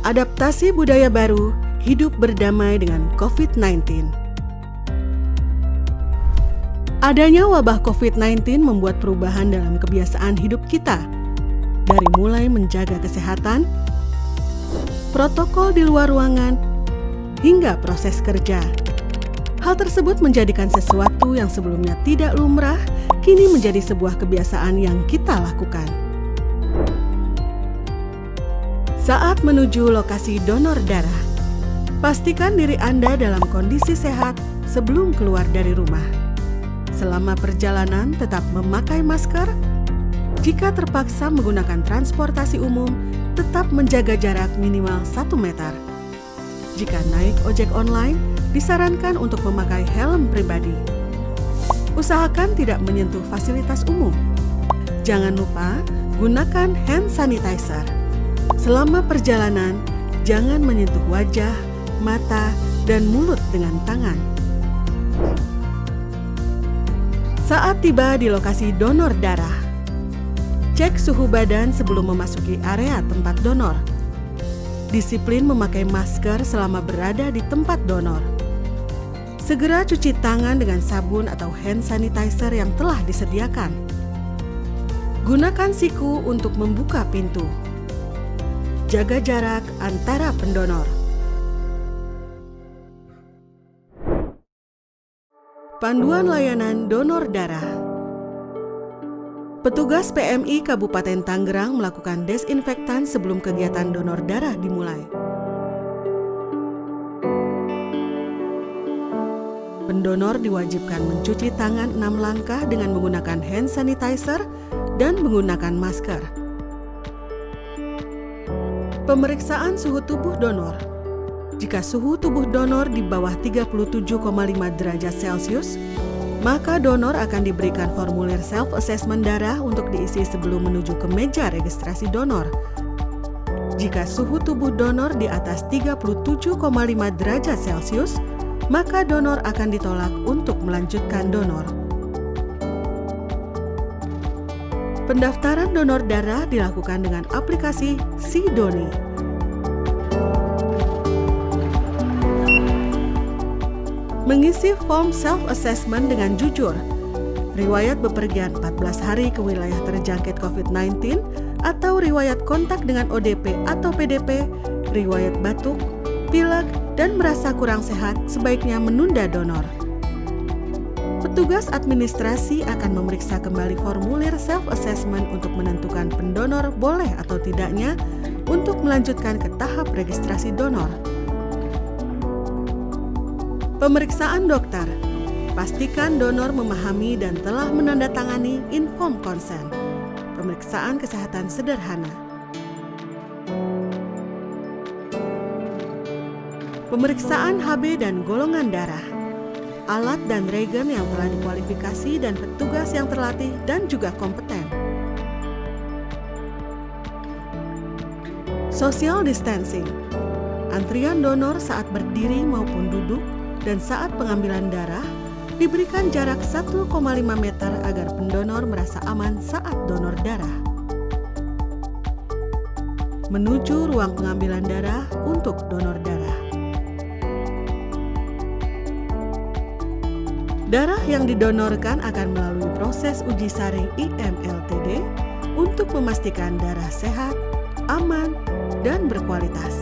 Adaptasi budaya baru, hidup berdamai dengan COVID-19. Adanya wabah COVID-19 membuat perubahan dalam kebiasaan hidup kita, dari mulai menjaga kesehatan, protokol di luar ruangan, hingga proses kerja. Hal tersebut menjadikan sesuatu yang sebelumnya tidak lumrah, kini menjadi sebuah kebiasaan yang kita lakukan. Saat menuju lokasi donor darah, pastikan diri Anda dalam kondisi sehat sebelum keluar dari rumah. Selama perjalanan, tetap memakai masker. Jika terpaksa menggunakan transportasi umum, tetap menjaga jarak minimal 1 meter. Jika naik ojek online, disarankan untuk memakai helm pribadi. Usahakan tidak menyentuh fasilitas umum. Jangan lupa gunakan hand sanitizer. Selama perjalanan, jangan menyentuh wajah, mata, dan mulut dengan tangan. Saat tiba di lokasi donor darah, cek suhu badan sebelum memasuki area tempat donor. Disiplin memakai masker selama berada di tempat donor. Segera cuci tangan dengan sabun atau hand sanitizer yang telah disediakan. Gunakan siku untuk membuka pintu. Jaga jarak antara pendonor. Panduan layanan donor darah. Petugas PMI Kabupaten Tangerang melakukan desinfektan sebelum kegiatan donor darah dimulai. Pendonor diwajibkan mencuci tangan 6 langkah dengan menggunakan hand sanitizer dan menggunakan masker. Pemeriksaan suhu tubuh donor. Jika suhu tubuh donor di bawah 37,5 derajat Celcius, maka donor akan diberikan formulir self-assessment darah untuk diisi sebelum menuju ke meja registrasi donor. Jika suhu tubuh donor di atas 37,5 derajat Celcius, maka donor akan ditolak untuk melanjutkan donor. Pendaftaran donor darah dilakukan dengan aplikasi SiDoni. Mengisi form self-assessment dengan jujur. Riwayat bepergian 14 hari ke wilayah terjangkit COVID-19 atau riwayat kontak dengan ODP atau PDP, riwayat batuk, pilek, dan merasa kurang sehat sebaiknya menunda donor. Petugas administrasi akan memeriksa kembali formulir self-assessment untuk menentukan pendonor boleh atau tidaknya untuk melanjutkan ke tahap registrasi donor. Pemeriksaan dokter. Pastikan donor memahami dan telah menandatangani informed consent. Pemeriksaan kesehatan sederhana. Pemeriksaan HB dan golongan darah. Alat dan regen yang telah dikualifikasi dan petugas yang terlatih dan juga kompeten. Social distancing. Antrian donor saat berdiri maupun duduk dan saat pengambilan darah diberikan jarak 1,5 meter agar pendonor merasa aman saat donor darah. Menuju ruang pengambilan darah untuk donor darah. Darah yang didonorkan akan melalui proses uji saring IMLTD untuk memastikan darah sehat, aman, dan berkualitas.